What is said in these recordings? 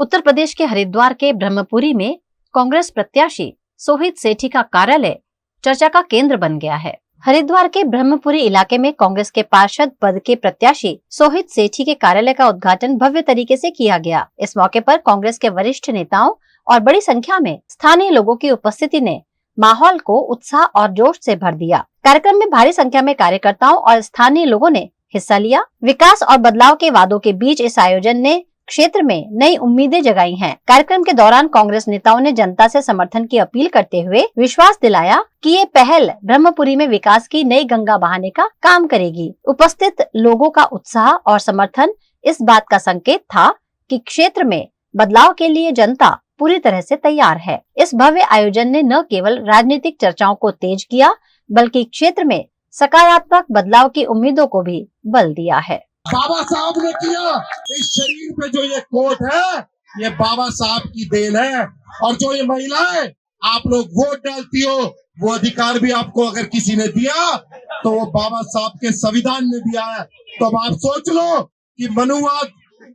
उत्तर प्रदेश के हरिद्वार के ब्रह्मपुरी में कांग्रेस प्रत्याशी सोहित सेठी का कार्यालय चर्चा का केंद्र बन गया है। हरिद्वार के ब्रह्मपुरी इलाके में कांग्रेस के पार्षद पद के प्रत्याशी सोहित सेठी के कार्यालय का उद्घाटन भव्य तरीके से किया गया। इस मौके पर कांग्रेस के वरिष्ठ नेताओं और बड़ी संख्या में स्थानीय लोगों की उपस्थिति ने माहौल को उत्साह और जोश से भर दिया। कार्यक्रम में भारी संख्या में कार्यकर्ताओं और स्थानीय लोगों ने हिस्सा लिया। विकास और बदलाव के वादों के बीच इस आयोजन ने क्षेत्र में नई उम्मीदें जगाई हैं। कार्यक्रम के दौरान कांग्रेस नेताओं ने जनता से समर्थन की अपील करते हुए विश्वास दिलाया कि ये पहल ब्रह्मपुरी में विकास की नई गंगा बहाने का काम करेगी। उपस्थित लोगों का उत्साह और समर्थन इस बात का संकेत था कि क्षेत्र में बदलाव के लिए जनता पूरी तरह से तैयार है। इस भव्य आयोजन ने न केवल राजनीतिक चर्चाओं को तेज किया, बल्कि क्षेत्र में सकारात्मक बदलाव की उम्मीदों को भी बल दिया है। बाबा साहब ने किया। इस शरीर पे जो ये कोट है, ये बाबा साहब की देन है। और जो ये महिलाएं आप लोग वोट डालती हो, वो अधिकार भी आपको अगर किसी ने दिया तो वो बाबा साहब के संविधान ने दिया है। तो अब आप सोच लो कि मनुवाद,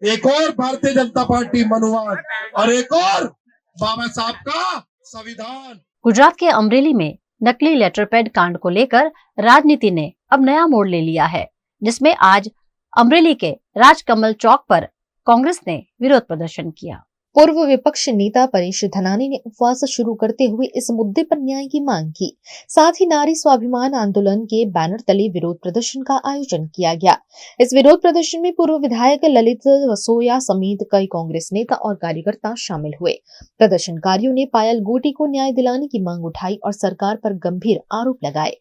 एक और भारतीय जनता पार्टी मनुवाद और एक और बाबा साहब का संविधान। गुजरात के अमरेली में नकली लेटर पैड कांड को लेकर राजनीति ने अब नया मोड़ ले लिया है, जिसमें आज अमरेली के राजकमल चौक पर कांग्रेस ने विरोध प्रदर्शन किया। पूर्व विपक्ष नेता परेश धनानी ने उपवास शुरू करते हुए इस मुद्दे पर न्याय की मांग की। साथ ही नारी स्वाभिमान आंदोलन के बैनर तले विरोध प्रदर्शन का आयोजन किया गया। इस विरोध प्रदर्शन में पूर्व विधायक ललित वसोया समेत कई कांग्रेस नेता और कार्यकर्ता शामिल हुए। प्रदर्शनकारियों ने पायल गोटी को न्याय दिलाने की मांग उठाई और सरकार पर गंभीर आरोप लगाए।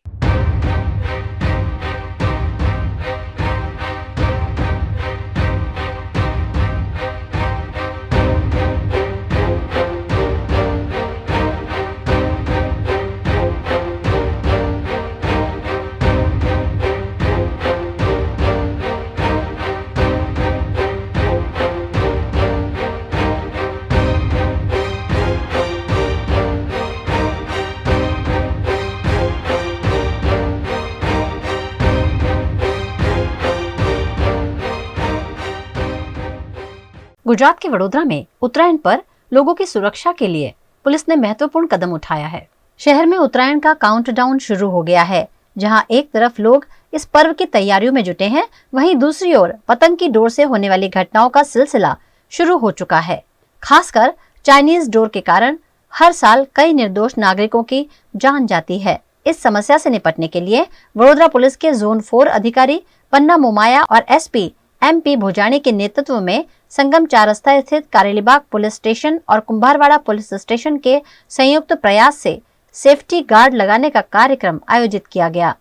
गुजरात के वडोदरा में उत्तरायण पर लोगों की सुरक्षा के लिए पुलिस ने महत्वपूर्ण कदम उठाया है। शहर में उत्तरायण का काउंटडाउन शुरू हो गया है। जहां एक तरफ लोग इस पर्व की तैयारियों में जुटे हैं, वहीं दूसरी ओर पतंग की डोर से होने वाली घटनाओं का सिलसिला शुरू हो चुका है। खासकर चाइनीज डोर के कारण हर साल कई निर्दोष नागरिकों की जान जाती है। इस समस्या से निपटने के लिए वडोदरा पुलिस के जोन 4 अधिकारी पन्ना मोमाया और एसपी MP भुजानी के नेतृत्व में संगम 4 रास्ता स्थित कारेलीबाग पुलिस स्टेशन और कुंभारवाड़ा पुलिस स्टेशन के संयुक्त प्रयास से सेफ्टी गार्ड लगाने का कार्यक्रम आयोजित किया गया।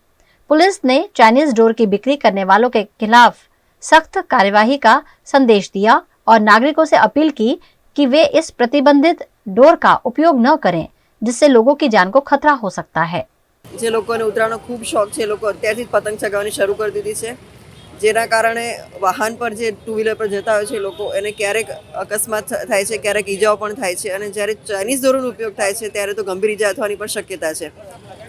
पुलिस ने चाइनीज डोर की बिक्री करने वालों के खिलाफ सख्त कार्यवाही का संदेश दिया और नागरिकों से अपील की कि वे इस प्रतिबंधित डोर का उपयोग न करें, जिससे लोगों की जान को खतरा हो सकता है। જે લોકોને ઉતરાણનો ખૂબ શોખ છે, લોકો અત્યારથી જ પતંગ ચગાવવાની શરૂ કરી દીધી છે, જેના કારણે વાહન પર જે ટુ વ્હીલર પર જતા હોય છે લોકો, એને ક્યારેક અકસ્માત થાય છે, ક્યારેક ઈજાઓ પણ થાય છે અને જ્યારે ચાઇનીઝ દોરીનો ઉપયોગ થાય છે ત્યારે તો ગંભીર ઈજા થવાની પણ શક્યતા છે।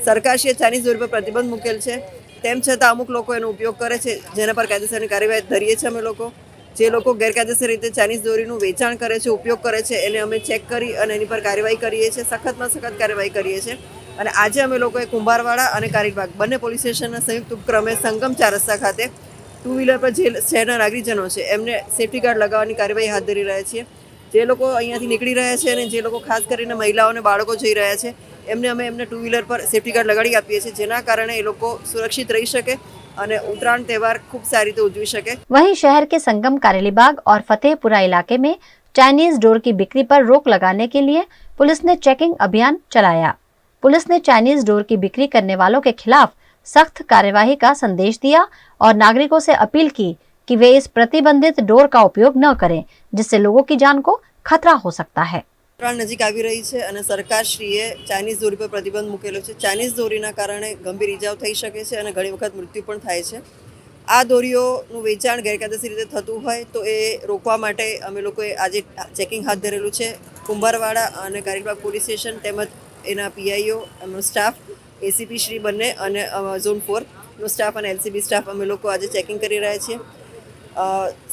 સરકારશ્રીએ ચાઇનીઝ દોરી પર પ્રતિબંધ મૂકેલ છે, તેમ છતાં અમુક લોકો એનો ઉપયોગ કરે છે, જેના પર કાયદેસરની કાર્યવાહી ધરીએ છીએ અમે લોકો। જે લોકો ગેરકાયદેસર રીતે ચાઇનીઝ દોરીનું વેચાણ કરે છે, ઉપયોગ કરે છે, એને અમે ચેક કરી અને એની પર કાર્યવાહી કરીએ છીએ, સખતમાં સખત કાર્યવાહી કરીએ છીએ। અને આજે અમે લોકોએ કુંભારવાડા અને કારેલીબાગ બંને પોલીસ સ્ટેશનના સંયુક્ત ઉપક્રમે સંગમ 4 રસ્તા ખાતે ટુ વ્હીલર પર જે શહેરના નાગરિકજનો છે એમને સેફ્ટી ગાર્ડ લગાવવાની કાર્યવાહી હાથ ધરી રહ્યા છીએ। જે લોકો અહીંયાથી નીકળી રહ્યા છે અને જે લોકો ખાસ કરીને મહિલાઓ અને બાળકો જઈ રહ્યા છે એમને અમે એમને ટુ વ્હીલર પર સેફ્ટી ગાર્ડ લગાડી આપીએ છીએ, જેના કારણે એ લોકો સુરક્ષિત રહી શકે અને उत्तरायण त्योहार खूब सारी રીતે ઉજવી શકે। वहीं शहर के संगम कारेलीबाग और फतेहपुरा इलाके में चाइनीज डोर की बिक्री पर रोक लगाने के लिए पुलिस ने चेकिंग अभियान चलाया। पुलिस ने चाइनीज डोर की बिक्री करने वालों के खिलाफ सख्त कार्यवाही का संदेश दिया और नागरिकों से अपील की कि वे इस प्रतिबंधित डोर का उपयोग न करें, जिससे लोगों की जान को खतरा हो सकता है। उत्तरायण नजीक આવી રહી છે અને સરકારશ્રીએ ચાઇનીઝ દોરી પર પ્રતિબંધ મૂકેલો છે। ચાઇનીઝ દોરીના કારણે ગંભીર ઈજાઓ થઈ શકે છે અને ઘણી વખત મૃત્યુ પણ થાય છે। આ દોરીઓનું વેચાણ ગેરકાયદેસર રીતે થતું હોય તો એ રોકવા માટે અમે લોકોએ આજે ચેકિંગ હાથ ધરેલું છે। કુંભારવાડા અને કારેલીબાગ પોલીસ સ્ટેશન તેમજ એના PIO, એમનો સ્ટાફ, ACP શ્રી બંને અને ઝોન 4 નો સ્ટાફ અને LCB સ્ટાફ અમે લોકો આજે ચેકિંગ કરી રહ્યા છીએ।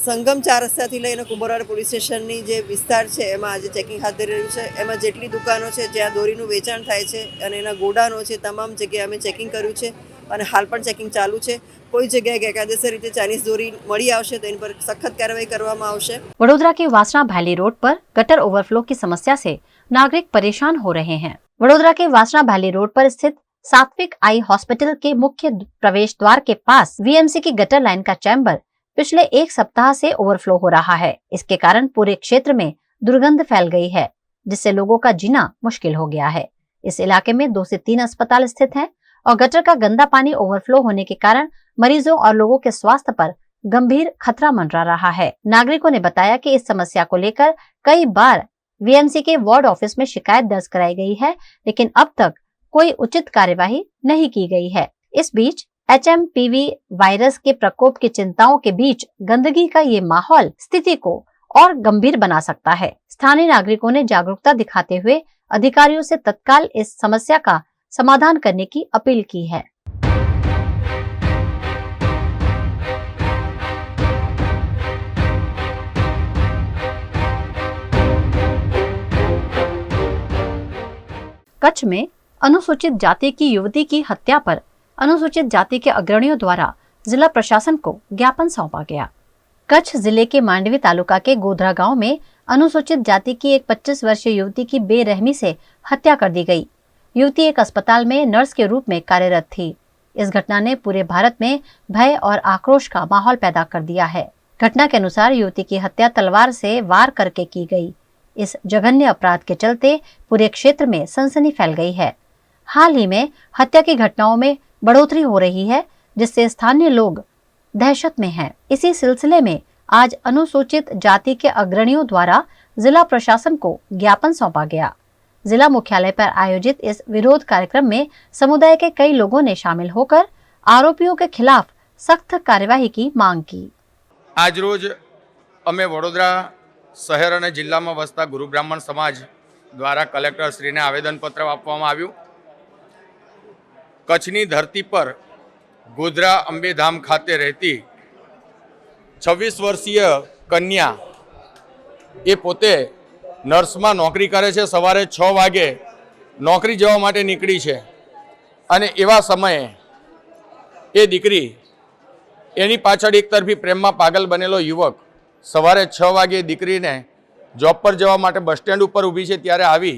સંગમ 4 રસ્તાથી લઈને કુંભરવાડ પોલીસ સ્ટેશનની જે વિસ્તાર છે એમાં આજે ચેકિંગ હાથ ધરી રહ્યું છે. એમાં જેટલી દુકાનો છે જ્યાં દોરીનું વેચાણ થાય છે અને એના ગોડાનો છે તમામ જગ્યાએ અમે ચેકિંગ કર્યું છે અને હાલ પણ ચેકિંગ ચાલુ છે. કોઈ જગ્યાએ ગેરકાયદેસર રીતે ચાઇનીઝ દોરી મળી આવશે તો એની પર સખત કાર્યવાહી કરવામાં આવશે. वडोदरा के वासना भैली रोड पर गटर ओवरफ्लो की समस्या से नागरिक परेशान हो रहे हैं. वडोदरा के वासना भैली रोड पर स्थित सात्विक आई हॉस्पिटल के मुख्य प्रवेश द्वार के पास वीएमसी की गटर लाइन का चैम्बर पिछले एक सप्ताह से ओवरफ्लो हो रहा है. इसके कारण पूरे क्षेत्र में दुर्गंध फैल गई है, जिससे लोगों का जीना मुश्किल हो गया है. इस इलाके में 2 से 3 अस्पताल स्थित हैं और गटर का गंदा पानी ओवरफ्लो होने के कारण मरीजों और लोगों के स्वास्थ्य पर गंभीर खतरा मंडरा रहा है. नागरिकों ने बताया कि इस समस्या को लेकर कई बार वीएमसी के वार्ड ऑफिस में शिकायत दर्ज कराई गई है, लेकिन अब तक कोई उचित कार्यवाही नहीं की गई है. इस बीच HMPV वायरस के प्रकोप की चिंताओं के बीच गंदगी का ये माहौल स्थिति को और गंभीर बना सकता है. स्थानीय नागरिकों ने जागरूकता दिखाते हुए अधिकारियों से तत्काल इस समस्या का समाधान करने की अपील की है. कच्छ में अनुसूचित जाति की युवती की हत्या पर अनुसूचित जाति के अग्रणियों द्वारा जिला प्रशासन को ज्ञापन सौंपा गया. कच्छ जिले के मांडवी तालुका के गोधरा गांव में अनुसूचित जाति की एक 25 वर्षीय युवती की बेरहमी से हत्या कर दी गई. युवती एक अस्पताल में नर्स के रूप में कार्यरत थी. इस घटना ने पूरे भारत में भय और आक्रोश का माहौल पैदा कर दिया है. घटना के अनुसार युवती की हत्या तलवार से वार करके की गई. इस जघन्य अपराध के चलते पूरे क्षेत्र में सनसनी फैल गई है. हाल ही में हत्या की घटनाओं में बढ़ोतरी हो रही है, जिससे स्थानीय लोग दहशत में हैं. इसी सिलसिले में आज अनुसूचित जाति के अग्रणियों द्वारा जिला प्रशासन को ज्ञापन सौंपा गया. जिला मुख्यालय पर आयोजित इस विरोध कार्यक्रम में समुदाय के कई लोगों ने शामिल होकर आरोपियों के खिलाफ सख्त कार्यवाही की मांग की. आज रोज अमे वडोदरा शहर અને જિલ્લામાં વસતા ગુરુ બ્રાહ્મણ સમાજ દ્વારા કલેક્ટર શ્રીને આવેદનપત્ર આપવામાં આવ્યું. કચ્છની ધરતી પર ગોધરા અંબેધામ ખાતે રહેતી 26 વર્ષીય કન્યા એ પોતે નર્સમાં નોકરી કરે છે. સવારે 6 વાગે નોકરી જવા માટે નીકળી છે અને એવા સમયે એ દીકરી એની પાછળ એકતરફી પ્રેમમાં પાગલ બનેલો યુવક સવારે 6 વાગે દીકરીને જોબ પર જવા માટે બસ સ્ટેન્ડ ઉપર ઊભી છે ત્યારે આવી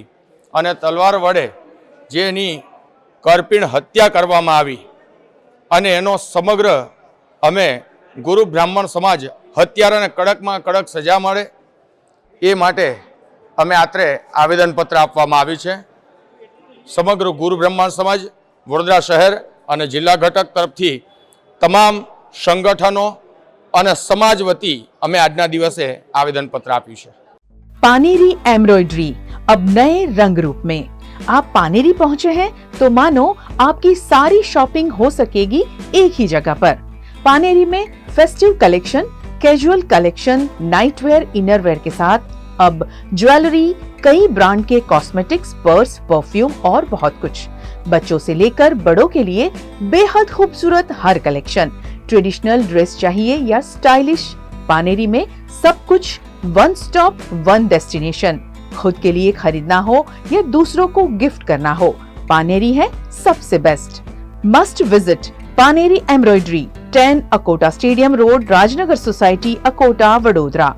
અને તલવાર વડે જે એની કરપીણ હત્યા કરવામાં આવી અને એનો સમગ્ર અમે ગુરુ બ્રાહ્મણ સમાજ હત્યારાને કડકમાં કડક સજા મળે એ માટે અમે આત્રે આવેદનપત્ર આપવામાં આવ્યું છે. સમગ્ર ગુરુ બ્રાહ્મણ સમાજ વડોદરા શહેર અને જિલ્લા ઘટક તરફથી તમામ સંગઠનો અને સમાજ વતી અમે આજના દિવસે આવેદનપત્ર આપ્યું છે. पानेरी एम्ब्रॉयडरी अब नए रंग रूप में. आप पानेरी पहुंचे हैं तो मानो आपकी सारी शॉपिंग हो सकेगी एक ही जगह पर. पानेरी में festive collection, casual collection, nightwear, innerwear के साथ अब ज्वेलरी, कई ब्रांड के कॉस्मेटिक्स, पर्स, परफ्यूम और बहुत कुछ. बच्चों से लेकर बड़ों के लिए बेहद खूबसूरत हर कलेक्शन. ट्रेडिशनल ड्रेस चाहिए या स्टाइलिश, पानेरी में सब कुछ वन स्टॉप वन डेस्टिनेशन. खुद के लिए खरीदना हो या दूसरों को गिफ्ट करना हो, पानेरी है सबसे best. Must visit Paneri embroidery, 10 Akota stadium road, Rajnagar society, Akota, Vadodara.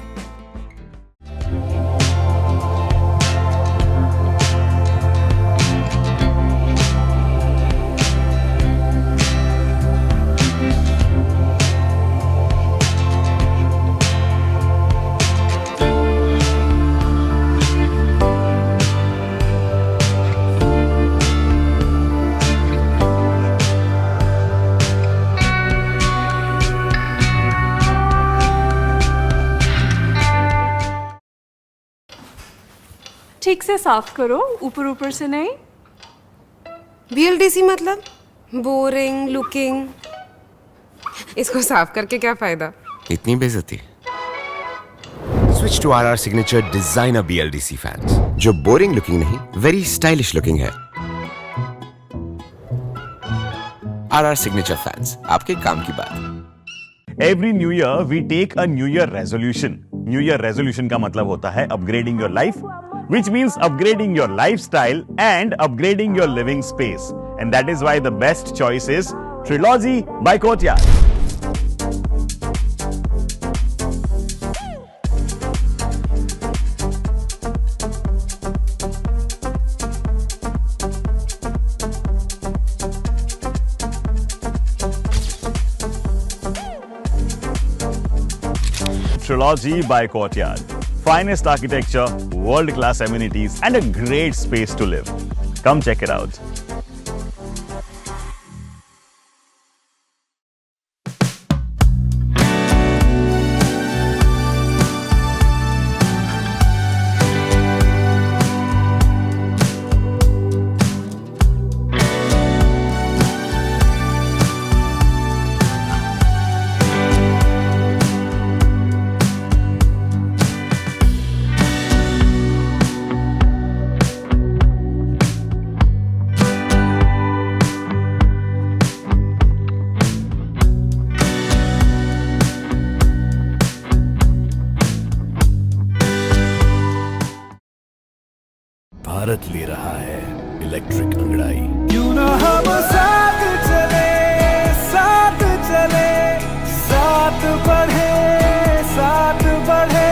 ठीक से साफ करो, ऊपर ऊपर से नहीं. BLDC मतलब बोरिंग लुकिंग. इसको साफ करके क्या फायदा? इतनी बेइज्जती. Switch to RR signature designer BLDC fans, जो बोरिंग लुकिंग नहीं, वेरी स्टाइलिश लुकिंग है. RR सिग्नेचर फैंस, आपके काम की बात. Every new year we take a new year resolution. New year resolution का मतलब होता है upgrading your life, which means upgrading your lifestyle and upgrading your living space. And that is why the best choice is Trilogy by Courtyard. Trilogy by Courtyard. Finest architecture, world-class amenities, and a great space to live. Come check it out. Bharat ले रहा है electric अंगड़ाई। क्यों ना हम साथ चले, साथ चले, साथ बढ़े, साथ बढ़े,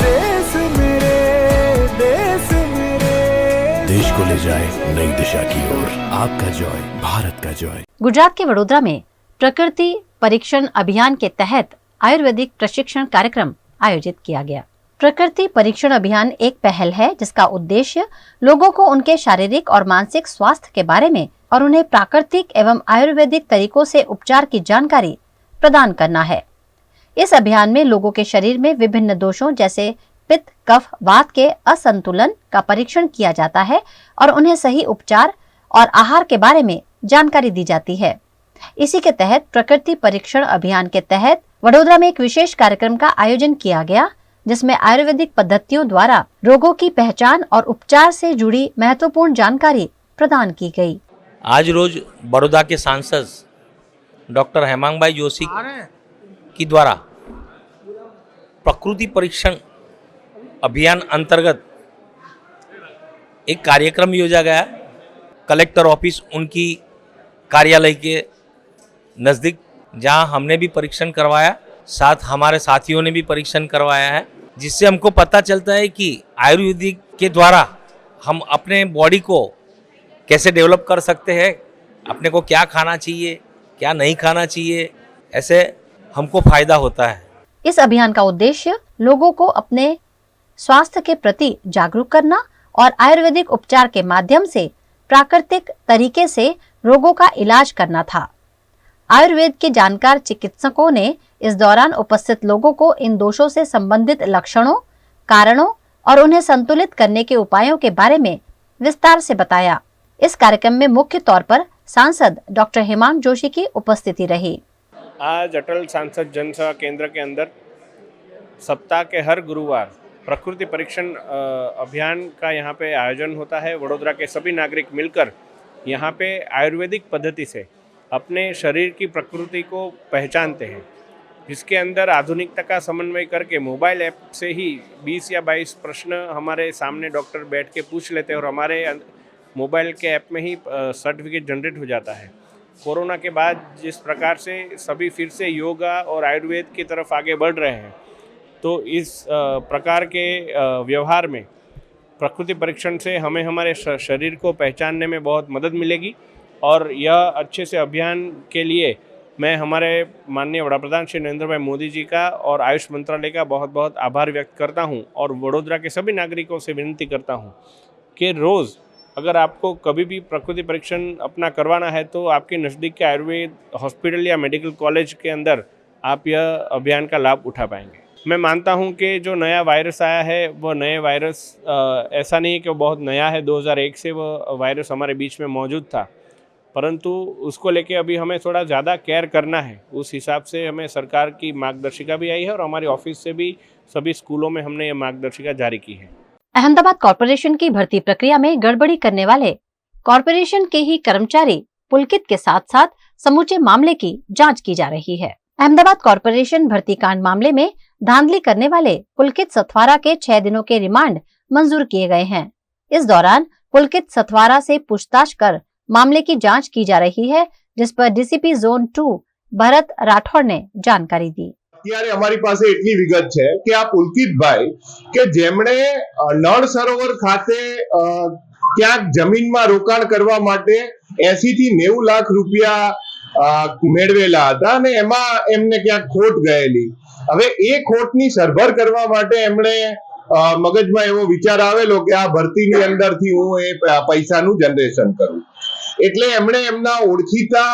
देश मेरे, देश मेरे। देश को ले जाए नई दिशा की ओर। आपका जॉय, भारत का जॉय। गुजरात के वडोदरा में प्रकृति परीक्षण अभियान के तहत आयुर्वेदिक प्रशिक्षण कार्यक्रम आयोजित किया गया। प्रकृति परीक्षण अभियान एक पहल है जिसका उद्देश्य लोगों को उनके शारीरिक और मानसिक स्वास्थ्य के बारे में और उन्हें प्राकृतिक एवं आयुर्वेदिक तरीकों से उपचार की जानकारी प्रदान करना है। इस अभियान में लोगों के शरीर में विभिन्न दोषों जैसे पित्त, कफ, वात के असंतुलन का परीक्षण किया जाता है और उन्हें सही उपचार और आहार के बारे में जानकारी दी जाती है। इसी के तहत प्रकृति परीक्षण अभियान के तहत वडोदरा में एक विशेष कार्यक्रम का आयोजन किया गया जिसमें आयुर्वेदिक पद्धतियों द्वारा रोगों की पहचान और उपचार से जुड़ी महत्वपूर्ण जानकारी प्रदान की गई। आज रोज बड़ौदा के सांसद डॉक्टर हेमांग भाई जोशी की द्वारा प्रकृति परीक्षण अभियान अंतर्गत एक कार्यक्रम योजा गया। कलेक्टर ऑफिस उनकी कार्यालय के नज़दीक, जहां हमने भी परीक्षण करवाया, साथ हमारे साथियों ने भी परीक्षण करवाया है, जिससे हमको पता चलता है कि आयुर्वेदिक के द्वारा हम अपने बॉडी को कैसे डेवलप कर सकते हैं, अपने को क्या खाना चाहिए, क्या नहीं खाना चाहिए, ऐसे हमको फायदा होता है। इस अभियान का उद्देश्य लोगों को अपने स्वास्थ्य के प्रति जागरूक करना और आयुर्वेदिक उपचार के माध्यम से प्राकृतिक तरीके से रोगों का इलाज करना था। आयुर्वेद के जानकार चिकित्सकों ने इस दौरान उपस्थित लोगों को इन दोषों से संबंधित लक्षणों, कारणों और उन्हें संतुलित करने के उपायों के बारे में विस्तार से बताया। इस कार्यक्रम में मुख्य तौर पर सांसद डॉक्टर हेमांग जोशी की उपस्थिति रही। आज अटल सांसद जनसेवा केंद्र के अंदर सप्ताह के हर गुरुवार प्रकृति परीक्षण अभियान का यहाँ पे आयोजन होता है। वडोदरा के सभी नागरिक मिलकर यहाँ पे आयुर्वेदिक पद्धति से अपने शरीर की प्रकृति को पहचानते हैं, जिसके अंदर आधुनिकता का समन्वय करके मोबाइल ऐप से ही 20 या 22 प्रश्न हमारे सामने डॉक्टर बैठ के पूछ लेते हैं और हमारे मोबाइल के ऐप में ही सर्टिफिकेट जनरेट हो जाता है। कोरोना के बाद जिस प्रकार से सभी फिर से योगा और आयुर्वेद की तरफ आगे बढ़ रहे हैं, तो इस प्रकार के व्यवहार में प्रकृति परीक्षण से हमें हमारे शरीर को पहचानने में बहुत मदद मिलेगी। और यह अच्छे से अभियान के लिए मैं हमारे माननीय वड़ा प्रधान श्री नरेंद्र भाई मोदी जी का और आयुष मंत्रालय का बहुत बहुत आभार व्यक्त करता हूं और वडोदरा के सभी नागरिकों से विनती करता हूं कि रोज़ अगर आपको कभी भी प्रकृति परीक्षण अपना करवाना है तो आपके नज़दीक के आयुर्वेद हॉस्पिटल या मेडिकल कॉलेज के अंदर आप यह अभियान का लाभ उठा पाएंगे। मैं मानता हूं कि जो नया वायरस आया है वो नए वायरस ऐसा नहीं है कि वो बहुत नया है, 2001 से वो वायरस हमारे बीच में मौजूद था, परंतु उसको लेके अभी हमें थोड़ा ज़्यादा केयर करना है। उस हिसाब से हमें सरकार की मार्गदर्शिका भी आई है और हमारी ऑफिस से भी सभी स्कूलों में हमने ये मार्गदर्शिका जारी की है। अहमदाबाद कॉरपोरेशन की भर्ती प्रक्रिया में गड़बड़ी करने वाले कॉरपोरेशन के ही कर्मचारी पुलकित के साथ साथ समूचे मामले की जांच की जा रही है। अहमदाबाद कॉरपोरेशन भर्ती कांड मामले में धांधली करने वाले पुलकित सथवारा के 6 दिनों के रिमांड मंजूर किए गए हैं। इस दौरान पुलकित सथवारा से पूछताछ कर मामले की जांच की जा रही है, जिस पर डीसीपी जोन 2 भरत राठौड़ ने जानकारी दी। અત્યારે અમારી પાસે એટલી વિગત છે કે આ પુલકિતભાઈ કે જેમણે નળ સરોવર ખાતે ક્યાંક જમીનમાં રોકાણ કરવા માટે 80 થી 90 લાખ રૂપિયા મેળવેલા હતા અને એમાં એમને ક્યાંક ખોટ ગયેલી। હવે એ ખોટની સરભર કરવા માટે એમણે મગજમાં એવો વિચાર આવેલો કે આ ભરતીની અંદરથી હું એ પૈસાનું જનરેશન કરું, એટલે એમણે એમના ઓળખીતા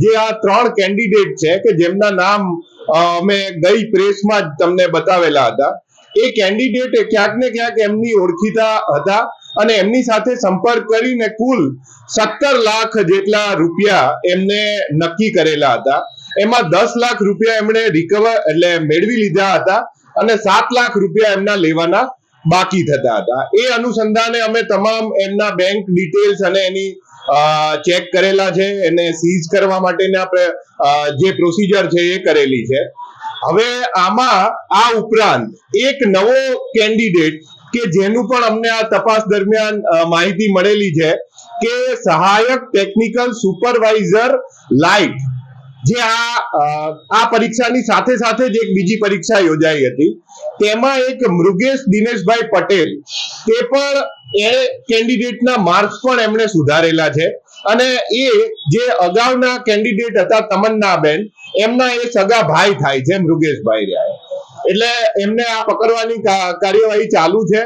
જે આ 3 કેન્ડિડેટ છે કે જેમના નામ અમે ગઈ પ્રેસમાં જ તમને બતાવેલા હતા, એ કેન્ડિડેટ ક્યાંક ને ક્યાંક એમની ઓળખીતા હતા અને એમની સાથે સંપર્ક કરીને કુલ 17 લાખ જેટલા રૂપિયા એમને નક્કી કરેલા હતા। એમાં 10 લાખ રૂપિયા એમણે રિકવર એટલે મેળવી લીધા હતા અને 7 લાખ રૂપિયા એમના લેવાના બાકી થતા હતા। એ અનુસંધાને અમે તમામ એમના બેંક ડિટેલ્સ અને એની ચેક કરેલા છે, એને સીઝ કરવા માટેના જે પ્રોસિજર છે એ કરેલી છે। હવે આમાં આ ઉપરાંત એક નવો કેન્ડિડેટ કે જેનું પણ અમને આ તપાસ દરમિયાન માહિતી મળેલી છે કે સહાયક ટેકનિકલ સુપરવાઇઝર લાઇટ, જે આ પરીક્ષાની સાથે સાથે જ એક બીજી પરીક્ષા યોજાઈ હતી, તેમાં એક મૃગેશ દિનેશભાઈ પટેલ, તે પણ એ કેન્ડિડેટના માર્ક્સ પણ એમણે સુધારેલા છે અને એ જે અગાઉના કેન્ડિડેટ હતા તમન્નાબેન, એમના એ સગા ભાઈ થાય છે મૃગેશભાઈ રહ્યા, એટલે એમને આ પકડવાની કાર્યવાહી ચાલુ છે।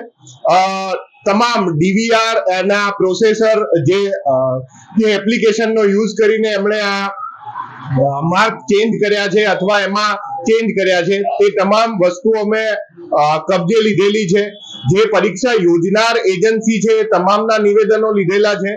તમામ ડીવીઆર ના પ્રોસેસર જે એપ્લિકેશનનો યુઝ કરીને એમણે આ માર્ક ચેન્જ કર્યા છે અથવા એમાં ચેન્જ કર્યા છે, તે તમામ વસ્તુ અમે કબજે લીધેલી છે। જે પરીક્ષા યોજનાર એજન્સી છે તમામના નિવેદનો લીધેલા છે।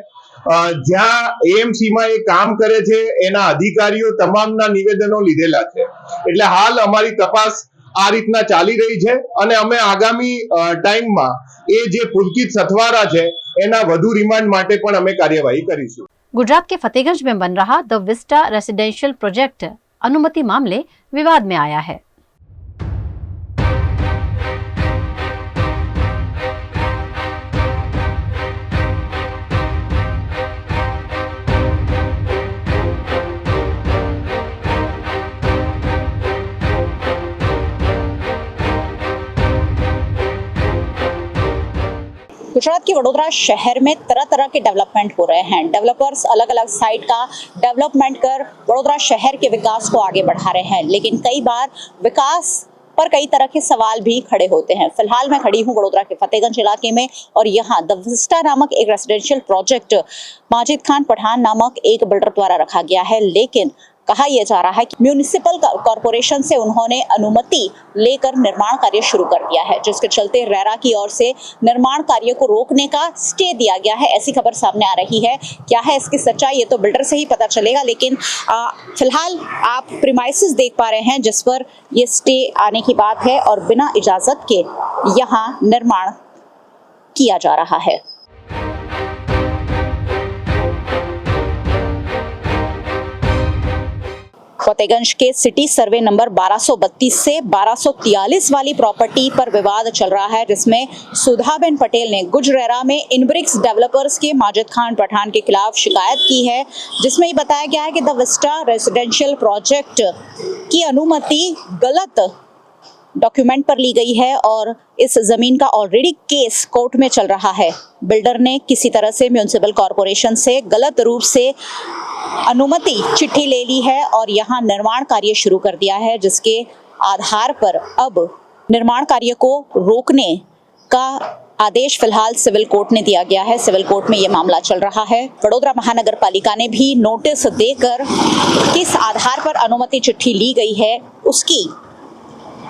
જ્યાં એએમસી માં એ કામ કરે છે એના અધિકારીઓ તમામના નિવેદનો લીધેલા છે। એટલે હાલ અમારી તપાસ આ રીતના ચાલી રહી છે અને અમે આગામી ટાઈમમાં એ જે પુલકિત સથવારા છે એના વધુ રિમાન્ડ માટે પણ અમે કાર્યવાહી કરીશું। गुजरात के फतेहगंज में बन रहा द विस्टा रेसिडेंशियल प्रोजेक्ट अनुमति मामले विवाद में आया है। गुजरात के वडोदरा शहर में तरह तरह के डेवलपमेंट हो रहे हैं। डेवलपर्स अलग अलग साइट का डेवलपमेंट कर वडोदरा शहर के विकास को आगे बढ़ा रहे हैं, लेकिन कई बार विकास पर कई तरह के सवाल भी खड़े होते हैं। फिलहाल मैं खड़ी हूँ वडोदरा के फतेहगंज इलाके में और यहाँ द विस्टा नामक एक रेसिडेंशियल प्रोजेक्ट माजिद खान पठान नामक एक बिल्डर द्वारा रखा गया है, लेकिन कहा यह जा रहा है कि म्यूनिसिपल कॉरपोरेशन से उन्होंने अनुमति लेकर निर्माण कार्य शुरू कर दिया है, जिसके चलते रेरा की ओर से निर्माण कार्य को रोकने का स्टे दिया गया है। ऐसी खबर सामने आ रही है। क्या है इसकी सच्चाई, ये तो बिल्डर से ही पता चलेगा, लेकिन फिलहाल आप प्रीमाइसेस देख पा रहे हैं जिस पर ये स्टे आने की बात है और बिना इजाजत के यहाँ निर्माण किया जा रहा है। फतेहगंज के सिटी सर्वे नंबर 1232 से 1243 वाली प्रॉपर्टी पर विवाद चल रहा है, जिसमें सुधाबेन पटेल ने गुजरेरा में इनब्रिक्स डेवलपर्स के माजिद खान पठान के खिलाफ शिकायत की है, जिसमें ये बताया गया है कि द विस्टा रेसिडेंशियल प्रोजेक्ट की अनुमति गलत डॉक्यूमेंट पर ली गई है और इस जमीन का ऑलरेडी केस कोर्ट में चल रहा है। बिल्डर ने किसी तरह से म्यूनिसिपल कॉरपोरेशन से गलत रूप से अनुमति चिट्ठी ले ली है और यहाँ निर्माण कार्य शुरू कर दिया है, जिसके आधार पर अब निर्माण कार्य को रोकने का आदेश फिलहाल सिविल कोर्ट ने दिया गया है। सिविल कोर्ट में यह मामला चल रहा है। वडोदरा महानगर पालिका ने भी नोटिस देकर किस आधार पर अनुमति चिट्ठी ली गई है उसकी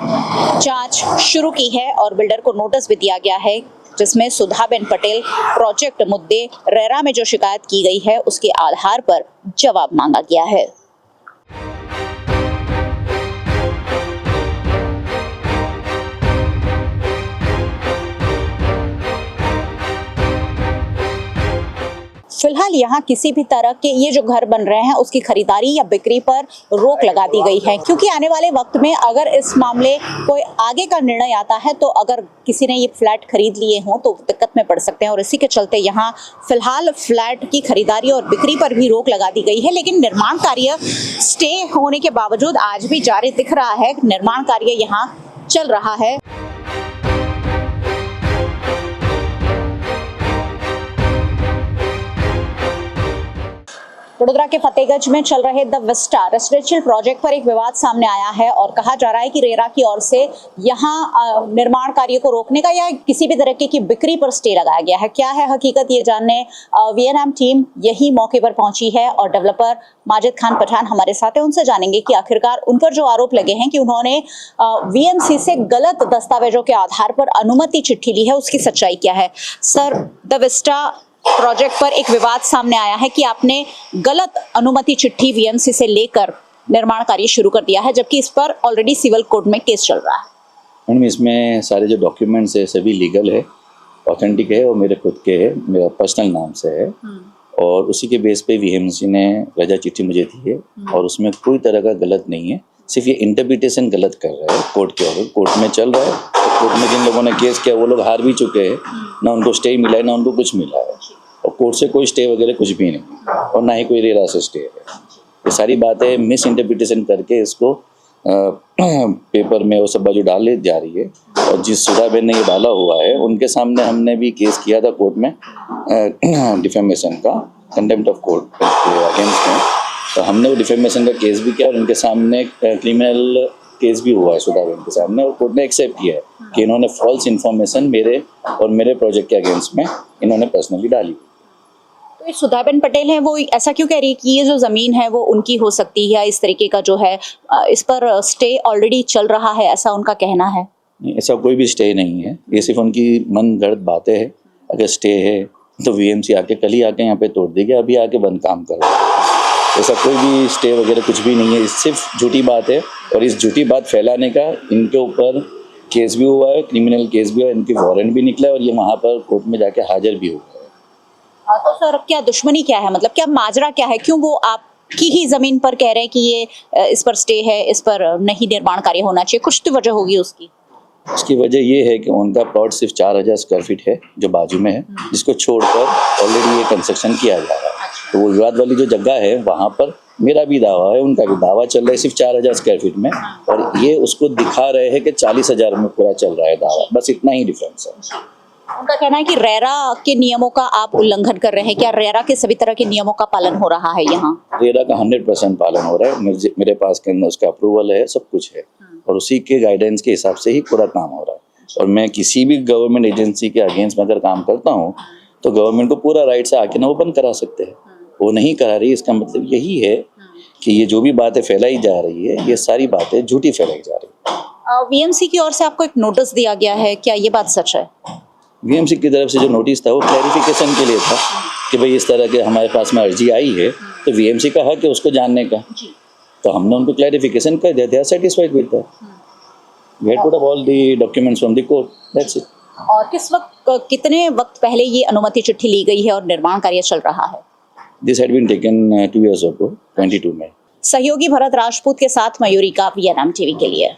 जांच शुरू की है और बिल्डर को नोटिस भी दिया गया है, जिसमें सुधाबेन पटेल प्रोजेक्ट मुद्दे रेरा में जो शिकायत की गई है उसके आधार पर जवाब मांगा गया है। फिलहाल यहाँ किसी भी तरह के ये जो घर बन रहे हैं उसकी खरीदारी या बिक्री पर रोक लगा दी गई है, क्योंकि आने वाले वक्त में अगर इस मामले कोई आगे का निर्णय आता है तो अगर किसी ने ये फ्लैट खरीद लिए हों तो दिक्कत में पड़ सकते हैं। और इसी के चलते यहाँ फिलहाल फ्लैट की खरीदारी और बिक्री पर भी रोक लगा दी गई है। लेकिन निर्माण कार्य स्टे होने के बावजूद आज भी जारी दिख रहा है, निर्माण कार्य यहाँ चल रहा है। वडोदरा के फतेहगंज में चल रहे द विस्टा रेसिडेंशियल प्रोजेक्ट पर एक विवाद सामने आया है और कहा जा रहा है कि रेरा की ओर से यहाँ निर्माण कार्य को रोकने का या किसी भी तरह की बिक्री पर स्टे लगाया गया है। क्या है हकीकत, ये जानने वीएनएम टीम यही मौके पर पहुंची है और डेवलपर माजिद खान पठान हमारे साथ है। उनसे जानेंगे कि आखिरकार उन पर जो आरोप लगे हैं कि उन्होंने वीएमसी से गलत दस्तावेजों के आधार पर अनुमति चिट्ठी ली है, उसकी सच्चाई क्या है। सर, द विस्टा प्रोजेक्ट पर एक विवाद सामने आया है कि आपने गलत अनुमति चिट्ठी वीएमसी से लेकर निर्माण कार्य शुरू कर दिया है, जबकि इस पर ऑलरेडी सिविल कोर्ट में केस चल रहा है। मैडम, इसमें सारे जो डॉक्यूमेंट्स है सभी लीगल है, ऑथेंटिक है और मेरे खुद के है, मेरा पर्सनल नाम से है और उसी के बेस पे वीएमसी ने रजा चिट्ठी मुझे दी है और उसमें कोई तरह का गलत नहीं है। सिर्फ ये इंटरप्रिटेशन गलत कर रहा है कोर्ट के ऑर्डर, कोर्ट में चल रहा है। तो कोर्ट में जिन लोगों ने केस किया वो लोग हार भी चुके हैं, ना उनको स्टे मिला है ना उनको कुछ मिला है और कोर्ट से कोई स्टे वगैरह कुछ भी नहीं और ना ही कोई रेरा से स्टे है। ये सारी बातें मिस इंटरप्रिटेशन करके इसको पेपर में वो सब बाजू डाले जा रही है और जिस सुधाबेन ने ये डाला हुआ है उनके सामने हमने भी केस किया था कोर्ट में डिफेमेशन का, कंटेम्प्ट ऑफ कोर्ट अगेंस्ट में। तो हमने वो डिफेमेशन का केस भी किया और उनके सामने क्रिमिनल केस भी हुआ है सुधाबेन के सामने और कोर्ट ने एक्सेप्ट किया है कि इन्होंने फॉल्स इन्फॉर्मेशन मेरे और मेरे प्रोजेक्ट के अगेंस्ट में इन्होंने पर्सनली डाली। तो ये सुधाबेन पटेल हैं, वो ऐसा क्यों कह रही है कि ये जो ज़मीन है वो उनकी हो सकती है, इस तरीके का जो है इस पर स्टे ऑलरेडी चल रहा है, ऐसा उनका कहना है? नहीं, ऐसा कोई भी स्टे नहीं है, ये सिर्फ उनकी मन गढ़ बातें हैं। अगर स्टे है तो वीएमसी आके कल ही आके यहाँ पे तोड़ देगी, अभी आके बंद काम कर रहा है। ऐसा कोई भी स्टे वगैरह कुछ भी नहीं है, सिर्फ झूठी बात है और इस झूठी बात फैलाने का इनके ऊपर केस भी हुआ है, क्रिमिनल केस भी हुआ है, इनकी वारंट भी निकला है और ये वहाँ पर कोर्ट में जाके हाजिर भी हुआ है। तो सर, क्या दुश्मनी क्या है, मतलब क्या माजरा क्या है, क्यों वो आपकी ही जमीन पर कह रहे हैं कि ये इस पर स्टे है, इस पर नहीं निर्माण कार्य होना चाहिए? कुछ तो वजह होगी उसकी। उसकी वजह ये है कि उनका प्लॉट सिर्फ 4000 स्क्वायर फीट है जो बाजू में है, जिसको छोड़कर ऑलरेडी ये कंस्ट्रक्शन किया जा रहा है। तो वो विवाद वाली जो जगह है वहाँ पर मेरा भी दावा है, उनका भी दावा चल रहा है सिर्फ 4000 स्क्वायर फीट में और ये उसको दिखा रहे हैं कि 40,000 में पूरा चल रहा है दावा, बस इतना ही डिफरेंस है। उनका कहना है कि रेरा के नियमों का आप उल्लंघन कर रहे हैं। क्या रेरा के सभी तरह के नियमों का पालन हो रहा है यहाँ? रेरा का 100% पालन हो रहा है, मेरे पास के अंदर उसका अप्रूवल है, सब कुछ है और उसी के गाइडेंस के हिसाब से ही पूरा काम हो रहा है। और मैं किसी भी गवर्नमेंट एजेंसी के अगेंस्ट में अगर काम करता हूँ तो गवर्नमेंट को पूरा राइट से आके ना वो बंद करा सकते हैं, वो नहीं करा रही। इसका मतलब यही है कि ये जो भी बातें फैलाई जा रही है ये सारी बातें झूठी फैलाई जा रही है। वीएमसी की ओर से आपको एक नोटिस दिया गया है, क्या ये बात सच है? वीएमसी की तरफ से जो नोटिस था वो क्लैरिफिकेशन के लिए था कि भाई इस तरह के हमारे पास में अर्जी आई है तो वीएमसी का हक है उसको जानने का, तो हमने उनको क्लैरिफिकेशन कर दिया, they are satisfied with that, we had put up all the documents from the court, that's it. और किस वक्त, कितने वक्त पहले ये अनुमति चिट्ठी ली गई है और निर्माण कार्य चल रहा है? This had been taken 2 years ago, 22 में। सहयोगी भरत राजपूत के साथ मयूरी का वीएनएम टीवी के लिए।